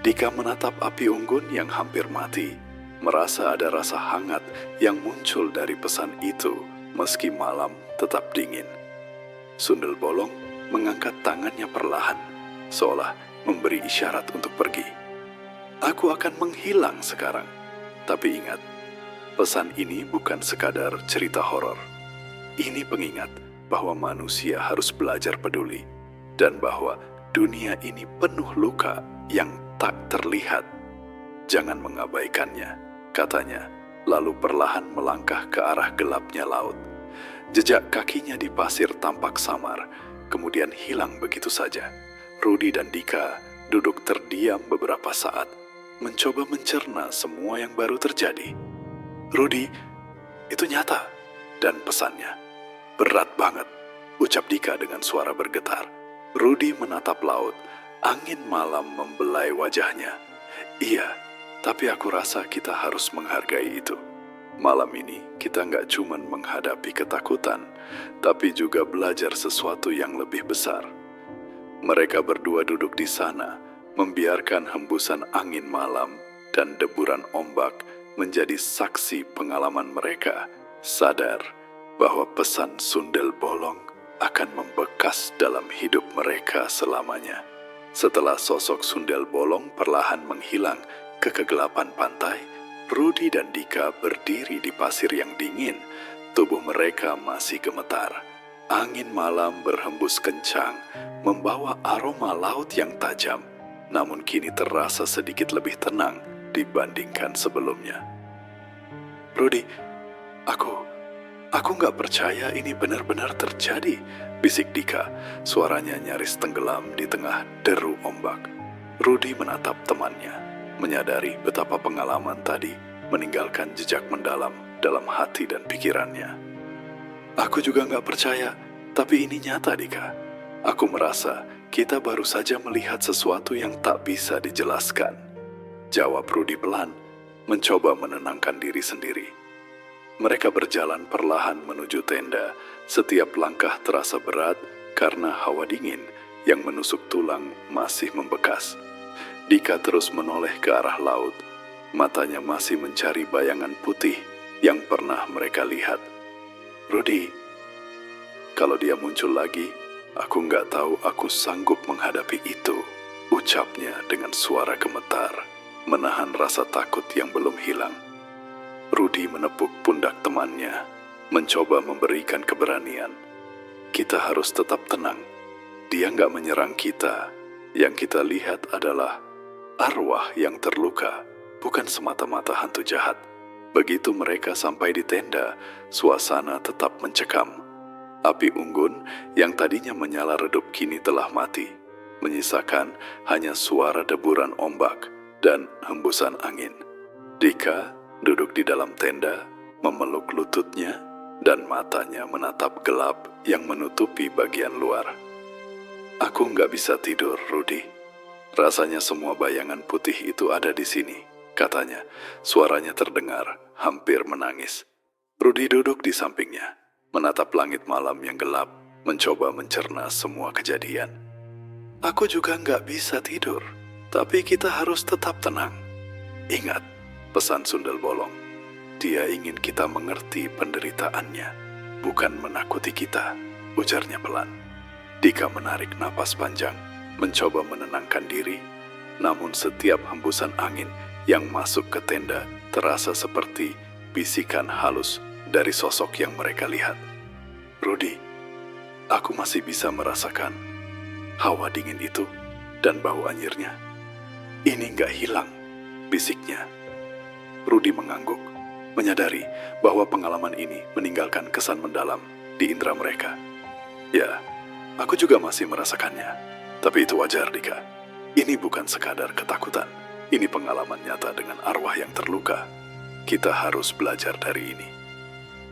Dika menatap api unggun yang hampir mati, merasa ada rasa hangat yang muncul dari pesan itu meski malam tetap dingin. Sundel Bolong mengangkat tangannya perlahan, seolah memberi isyarat untuk pergi. Aku akan menghilang sekarang, tapi ingat, pesan ini bukan sekadar cerita horor. Ini pengingat bahwa manusia harus belajar peduli, dan bahwa dunia ini penuh luka yang tak terlihat. Jangan mengabaikannya, katanya, lalu perlahan melangkah ke arah gelapnya laut. Jejak kakinya di pasir tampak samar, kemudian hilang begitu saja. Rudy dan Dika duduk terdiam beberapa saat, mencoba mencerna semua yang baru terjadi. Rudy, itu nyata, dan pesannya berat banget, ucap Dika dengan suara bergetar. Rudy menatap laut, angin malam membelai wajahnya. Iya, tapi aku rasa kita harus menghargai itu. Malam ini kita nggak cuma menghadapi ketakutan, tapi juga belajar sesuatu yang lebih besar. Mereka berdua duduk di sana, membiarkan hembusan angin malam dan deburan ombak menjadi saksi pengalaman mereka, sadar bahwa pesan Sundel Bolong akan membekas dalam hidup mereka selamanya. Setelah sosok Sundel Bolong perlahan menghilang ke kegelapan pantai, Rudy dan Dika berdiri di pasir yang dingin. Tubuh mereka masih gemetar. Angin malam berhembus kencang, membawa aroma laut yang tajam, namun kini terasa sedikit lebih tenang dibandingkan sebelumnya. Rudy, aku nggak percaya ini benar-benar terjadi, bisik Dika. Suaranya nyaris tenggelam di tengah deru ombak. Rudy menatap temannya, menyadari betapa pengalaman tadi meninggalkan jejak mendalam dalam hati dan pikirannya. Aku juga nggak percaya, tapi ini nyata, Dika. Aku merasa kita baru saja melihat sesuatu yang tak bisa dijelaskan, jawab Rudy pelan, mencoba menenangkan diri sendiri. Mereka berjalan perlahan menuju tenda. Setiap langkah terasa berat karena hawa dingin yang menusuk tulang masih membekas. Dika terus menoleh ke arah laut. Matanya masih mencari bayangan putih yang pernah mereka lihat. Rudy, kalau dia muncul lagi, aku nggak tahu aku sanggup menghadapi itu, ucapnya dengan suara gemetar, menahan rasa takut yang belum hilang. Rudy menepuk pundak temannya, mencoba memberikan keberanian. Kita harus tetap tenang. Dia nggak menyerang kita. Yang kita lihat adalah arwah yang terluka, bukan semata-mata hantu jahat. Begitu mereka sampai di tenda, suasana tetap mencekam. Api unggun yang tadinya menyala redup kini telah mati, menyisakan hanya suara deburan ombak dan hembusan angin. Dika duduk di dalam tenda, memeluk lututnya, dan matanya menatap gelap yang menutupi bagian luar. Aku nggak bisa tidur, Rudy. Rasanya semua bayangan putih itu ada di sini, katanya. Suaranya terdengar, hampir menangis. Rudy duduk di sampingnya, menatap langit malam yang gelap, mencoba mencerna semua kejadian. Aku juga nggak bisa tidur, tapi kita harus tetap tenang. Ingat, pesan Sundel Bolong. Dia ingin kita mengerti penderitaannya, bukan menakuti kita, ujarnya pelan. Dika menarik napas panjang, mencoba menenangkan diri, namun setiap hembusan angin yang masuk ke tenda terasa seperti bisikan halus dari sosok yang mereka lihat. Rudy, aku masih bisa merasakan hawa dingin itu dan bau anyirnya. Ini nggak hilang, bisiknya. Rudy mengangguk, menyadari bahwa pengalaman ini meninggalkan kesan mendalam di indera mereka. Ya, aku juga masih merasakannya. Tapi itu wajar, Dika. Ini bukan sekadar ketakutan. Ini pengalaman nyata dengan arwah yang terluka. Kita harus belajar dari ini.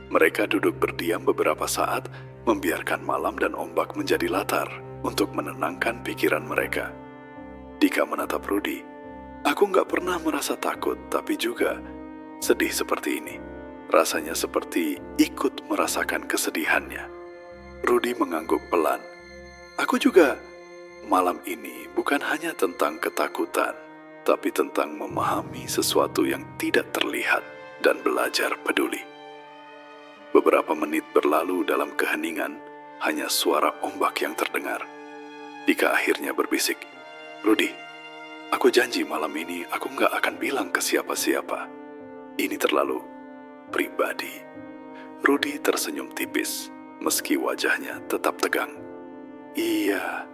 Mereka duduk berdiam beberapa saat, membiarkan malam dan ombak menjadi latar untuk menenangkan pikiran mereka. Dika menatap Rudy. Aku nggak pernah merasa takut, tapi juga sedih seperti ini. Rasanya seperti ikut merasakan kesedihannya. Rudy mengangguk pelan. Aku juga. Malam ini bukan hanya tentang ketakutan, tapi tentang memahami sesuatu yang tidak terlihat dan belajar peduli. Beberapa menit berlalu dalam keheningan, hanya suara ombak yang terdengar. Dika akhirnya berbisik, Rudy, aku janji malam ini aku nggak akan bilang ke siapa-siapa. Ini terlalu pribadi. Rudy tersenyum tipis, meski wajahnya tetap tegang. Iya,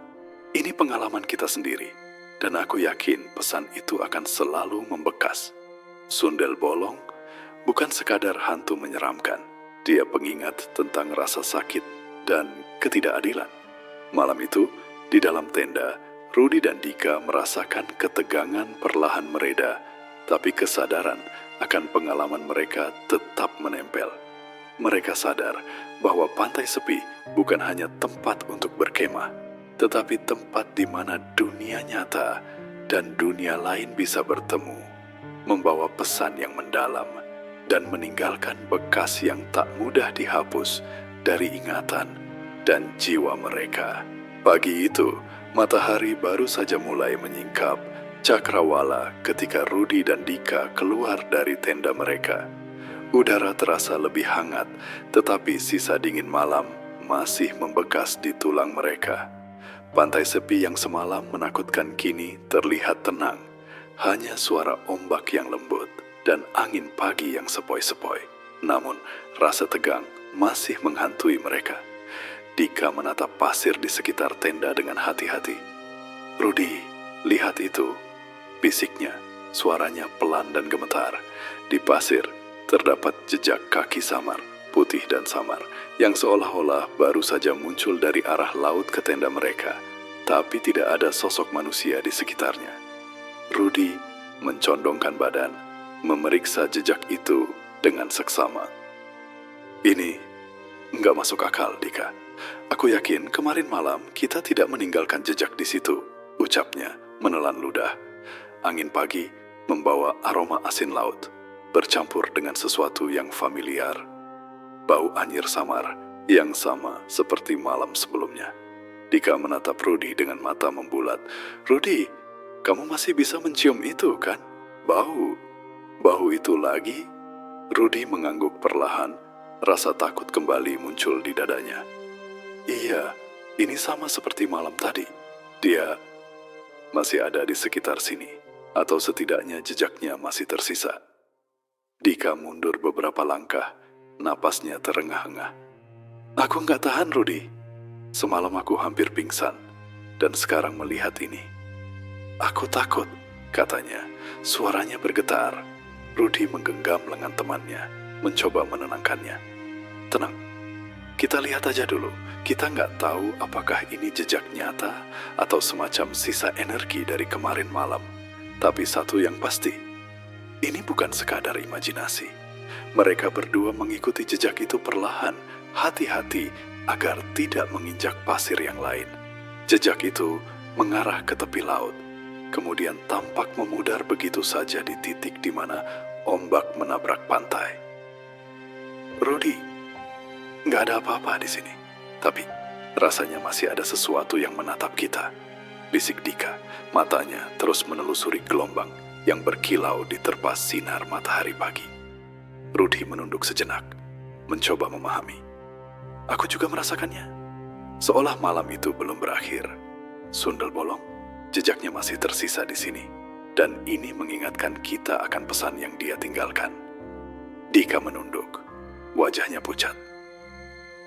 ini pengalaman kita sendiri, dan aku yakin pesan itu akan selalu membekas. Sundel Bolong bukan sekadar hantu menyeramkan, Dia pengingat tentang rasa sakit dan ketidakadilan. Malam itu, di dalam tenda, Rudy dan Dika merasakan ketegangan perlahan mereda, tapi kesadaran akan pengalaman mereka tetap menempel. Mereka sadar bahwa pantai sepi bukan hanya tempat untuk berkemah, tetapi tempat di mana dunia nyata dan dunia lain bisa bertemu, membawa pesan yang mendalam dan meninggalkan bekas yang tak mudah dihapus dari ingatan dan jiwa mereka. Pagi itu, matahari baru saja mulai menyingkap cakrawala ketika Rudy dan Dika keluar dari tenda mereka. Udara terasa lebih hangat, tetapi sisa dingin malam masih membekas di tulang mereka. Pantai sepi yang semalam menakutkan kini terlihat tenang. Hanya suara ombak yang lembut dan angin pagi yang sepoi-sepoi. Namun, rasa tegang masih menghantui mereka. Dika menatap pasir di sekitar tenda dengan hati-hati. "Rudy, lihat itu," bisiknya. Suaranya pelan dan gemetar. Di pasir, terdapat jejak kaki samar, putih dan samar, yang seolah-olah baru saja muncul dari arah laut ke tenda mereka. Tapi tidak ada sosok manusia di sekitarnya. Rudy mencondongkan badan, memeriksa jejak itu dengan seksama. "Ini nggak masuk akal, Dika. Aku yakin kemarin malam kita tidak meninggalkan jejak di situ," ucapnya menelan ludah. Angin pagi membawa aroma asin laut, bercampur dengan sesuatu yang familiar. Bau anyir samar yang sama seperti malam sebelumnya. Dika menatap Rudy dengan mata membulat. "Rudy, kamu masih bisa mencium itu, kan? Bau itu lagi?" Rudy mengangguk perlahan, rasa takut kembali muncul di dadanya. "Iya, ini sama seperti malam tadi. Dia masih ada di sekitar sini, atau setidaknya jejaknya masih tersisa." Dika mundur beberapa langkah, napasnya terengah-engah. "Aku nggak tahan, Rudy. Semalam aku hampir pingsan, dan sekarang melihat ini. Aku takut," katanya. Suaranya bergetar. Rudy menggenggam lengan temannya, mencoba menenangkannya. "Tenang, kita lihat aja dulu. Kita nggak tahu apakah ini jejak nyata atau semacam sisa energi dari kemarin malam. Tapi satu yang pasti, ini bukan sekadar imajinasi." Mereka berdua mengikuti jejak itu perlahan, hati-hati agar tidak menginjak pasir yang lain. Jejak itu mengarah ke tepi laut, kemudian tampak memudar begitu saja di titik di mana ombak menabrak pantai. "Rudy, nggak ada apa-apa di sini. Tapi rasanya masih ada sesuatu yang menatap kita," bisik Dika. Matanya terus menelusuri gelombang yang berkilau diterpa sinar matahari pagi. Rudy menunduk sejenak, mencoba memahami. "Aku juga merasakannya. Seolah malam itu belum berakhir. Sundel bolong, jejaknya masih tersisa di sini. Dan ini mengingatkan kita akan pesan yang dia tinggalkan." Dika menunduk, wajahnya pucat.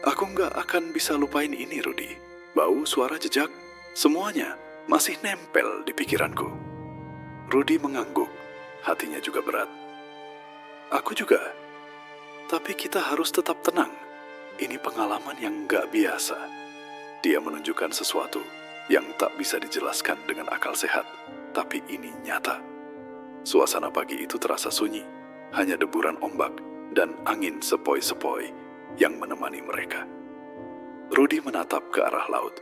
"Aku nggak akan bisa lupain ini, Rudy. Bau, suara jejak, semuanya masih nempel di pikiranku." Rudy mengangguk, hatinya juga berat. "Aku juga. Tapi kita harus tetap tenang. Ini pengalaman yang nggak biasa." Dia menunjukkan sesuatu yang tak bisa dijelaskan dengan akal sehat, tapi ini nyata. Suasana pagi itu terasa sunyi, hanya deburan ombak dan angin sepoi-sepoi yang menemani mereka. Rudy menatap ke arah laut.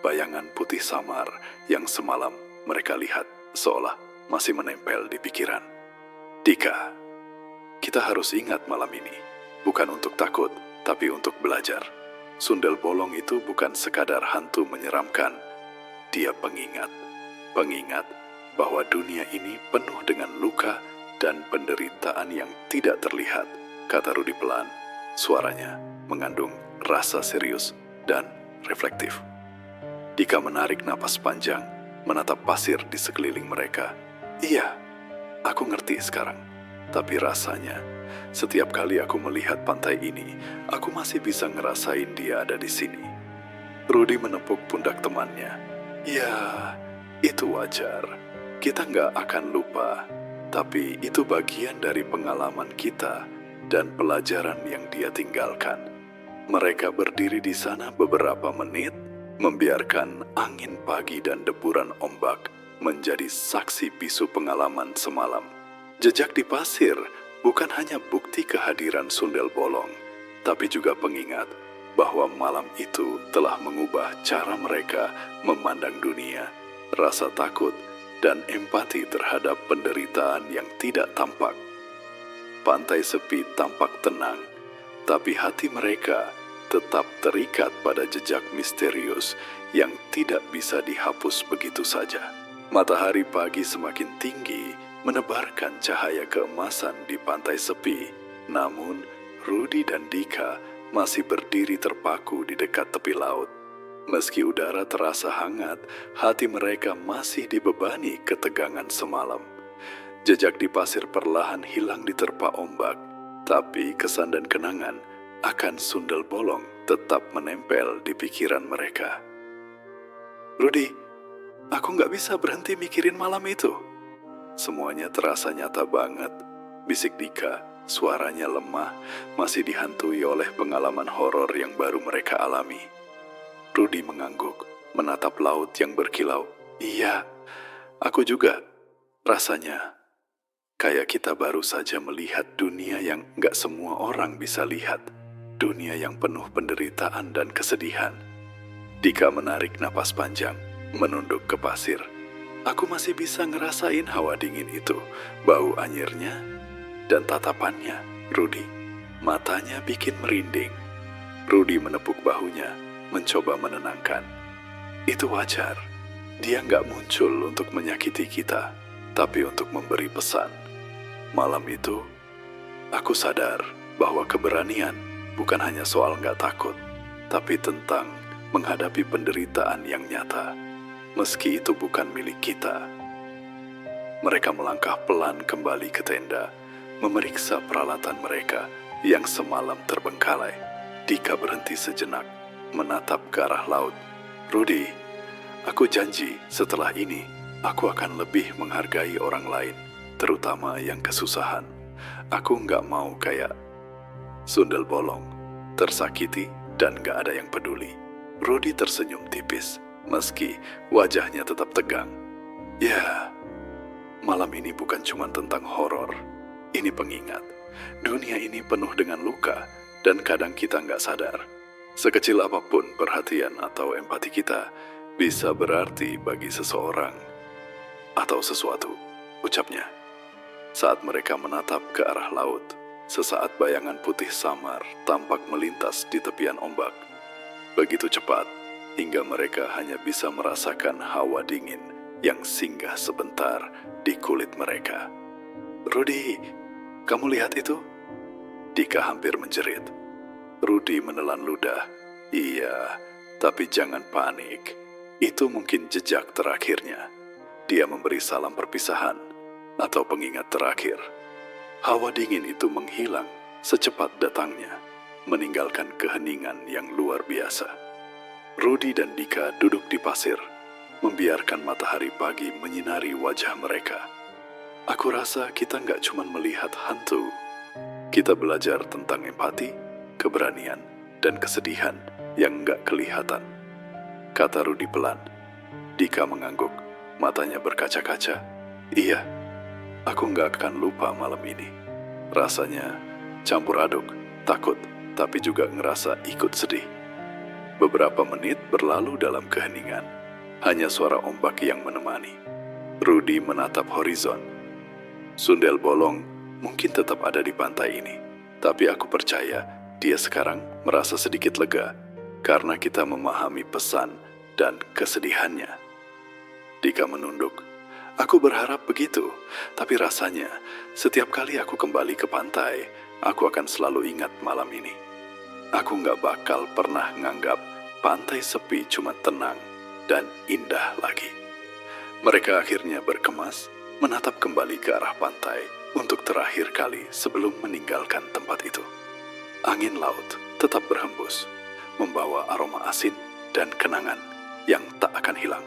Bayangan putih samar yang semalam mereka lihat seolah masih menempel di pikiran. "Dika, kita harus ingat malam ini, bukan untuk takut, tapi untuk belajar. Sundel bolong itu bukan sekadar hantu menyeramkan. Dia pengingat bahwa dunia ini penuh dengan luka dan penderitaan yang tidak terlihat," kata Rudy pelan. Suaranya mengandung rasa serius dan reflektif. Dika menarik napas panjang, menatap pasir di sekeliling mereka. "Iya, aku ngerti sekarang. Tapi rasanya, setiap kali aku melihat pantai ini, aku masih bisa ngerasain dia ada di sini." Rudy menepuk pundak temannya. "Ya, itu wajar. Kita nggak akan lupa. Tapi itu bagian dari pengalaman kita dan pelajaran yang dia tinggalkan. Mereka berdiri di sana beberapa menit, membiarkan angin pagi dan deburan ombak menjadi saksi bisu pengalaman semalam. Jejak di pasir bukan hanya bukti kehadiran sundel bolong, tapi juga pengingat bahwa malam itu telah mengubah cara mereka memandang dunia, rasa takut, dan empati terhadap penderitaan yang tidak tampak. Pantai sepi tampak tenang, tapi hati mereka tetap terikat pada jejak misterius yang tidak bisa dihapus begitu saja. Matahari pagi semakin tinggi, menebarkan cahaya keemasan di pantai sepi. Namun, Rudy dan Dika masih berdiri terpaku di dekat tepi laut. Meski udara terasa hangat, hati mereka masih dibebani ketegangan semalam. Jejak di pasir perlahan hilang diterpa ombak, tapi kesan dan kenangan akan sundel bolong tetap menempel di pikiran mereka. Rudy, aku nggak bisa berhenti mikirin malam itu. Semuanya terasa nyata banget, bisik Dika, suaranya lemah, masih dihantui oleh pengalaman horor yang baru mereka alami. Rudy mengangguk, menatap laut yang berkilau. Iya, aku juga. Rasanya kayak kita baru saja melihat dunia yang nggak semua orang bisa lihat. Dunia yang penuh penderitaan dan kesedihan. Dika menarik napas panjang, menunduk ke pasir. Aku masih bisa ngerasain hawa dingin itu, bau anyirnya, dan tatapannya, Rudy. Matanya bikin merinding. Rudy menepuk bahunya, mencoba menenangkan. Itu wajar. Dia nggak muncul untuk menyakiti kita, tapi untuk memberi pesan. Malam itu, aku sadar bahwa keberanian bukan hanya soal nggak takut, tapi tentang menghadapi penderitaan yang nyata, meski itu bukan milik kita. Mereka melangkah pelan kembali ke tenda, memeriksa peralatan mereka yang semalam terbengkalai. Dika berhenti sejenak, menatap ke arah laut. Rudy, aku janji setelah ini, aku akan lebih menghargai orang lain, terutama yang kesusahan. Aku nggak mau kayak sundel bolong, tersakiti dan gak ada yang peduli. Rudy tersenyum tipis, meski wajahnya tetap tegang. Ya, malam ini bukan cuma tentang horor. Ini pengingat, dunia ini penuh dengan luka, dan kadang kita gak sadar. Sekecil apapun perhatian atau empati kita bisa berarti bagi seseorang atau sesuatu, ucapnya. Saat mereka menatap ke arah laut, sesaat bayangan putih samar tampak melintas di tepian ombak. Begitu cepat, hingga mereka hanya bisa merasakan hawa dingin yang singgah sebentar di kulit mereka. Rudy, kamu lihat itu? Dika hampir menjerit. Rudy menelan ludah. Iya, tapi jangan panik. Itu mungkin jejak terakhirnya. Dia memberi salam perpisahan atau pengingat terakhir. Hawa dingin itu menghilang secepat datangnya, meninggalkan keheningan yang luar biasa. Rudy dan Dika duduk di pasir, membiarkan matahari pagi menyinari wajah mereka. Aku rasa kita nggak cuma melihat hantu. Kita belajar tentang empati, keberanian, dan kesedihan yang nggak kelihatan, kata Rudy pelan. Dika mengangguk, matanya berkaca-kaca. Iya, aku nggak akan lupa malam ini. Rasanya campur aduk, takut, tapi juga ngerasa ikut sedih. Beberapa menit berlalu dalam keheningan, hanya suara ombak yang menemani. Rudy menatap horizon. Sundel bolong mungkin tetap ada di pantai ini, tapi aku percaya dia sekarang merasa sedikit lega karena kita memahami pesan dan kesedihannya. Dika menunduk. Aku berharap begitu, tapi rasanya setiap kali aku kembali ke pantai, aku akan selalu ingat malam ini. Aku nggak bakal pernah nganggap pantai sepi cuma tenang dan indah lagi. Mereka akhirnya berkemas, menatap kembali ke arah pantai untuk terakhir kali sebelum meninggalkan tempat itu. Angin laut tetap berhembus, membawa aroma asin dan kenangan yang tak akan hilang.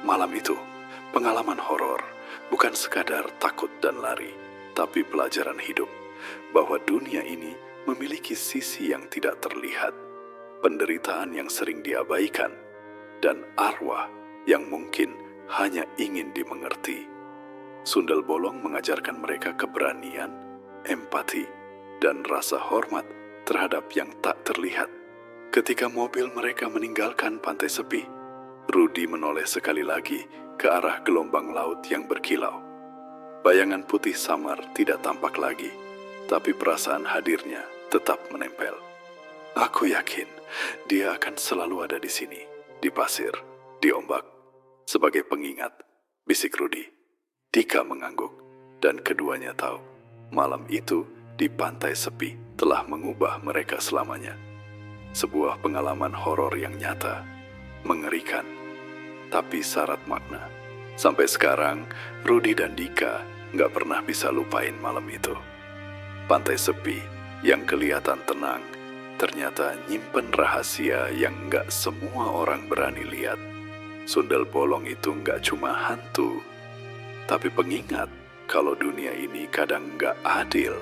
Malam itu, pengalaman horor bukan sekadar takut dan lari, tapi pelajaran hidup bahwa dunia ini memiliki sisi yang tidak terlihat, penderitaan yang sering diabaikan, dan arwah yang mungkin hanya ingin dimengerti. Sundel bolong mengajarkan mereka keberanian, empati, dan rasa hormat terhadap yang tak terlihat. Ketika mobil mereka meninggalkan pantai sepi, Rudy menoleh sekali lagi ke arah gelombang laut yang berkilau. Bayangan putih samar tidak tampak lagi, tapi perasaan hadirnya tetap menempel. Aku yakin dia akan selalu ada di sini, di pasir, di ombak, sebagai pengingat, bisik Rudy. Dika mengangguk, dan keduanya tahu malam itu di pantai sepi telah mengubah mereka selamanya. Sebuah pengalaman horor yang nyata, mengerikan, tapi syarat makna. Sampai sekarang, Rudy dan Dika nggak pernah bisa lupain malam itu. Pantai sepi yang kelihatan tenang, ternyata nyimpen rahasia yang nggak semua orang berani lihat. Sundel bolong itu nggak cuma hantu, tapi pengingat kalau dunia ini kadang nggak adil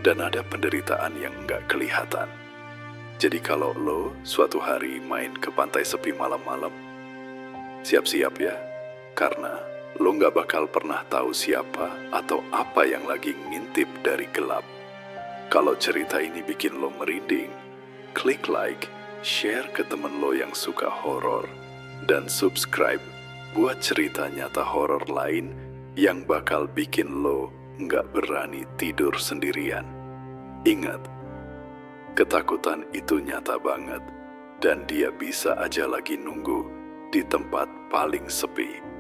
dan ada penderitaan yang nggak kelihatan. Jadi kalau lo suatu hari main ke pantai sepi malam-malam, siap-siap ya, karena lo nggak bakal pernah tahu siapa atau apa yang lagi ngintip dari gelap. Kalau cerita ini bikin lo merinding, klik like, share ke temen lo yang suka horor, dan subscribe buat cerita nyata horor lain yang bakal bikin lo nggak berani tidur sendirian. Ingat, ketakutan itu nyata banget, dan dia bisa aja lagi nunggu di tempat paling sepi.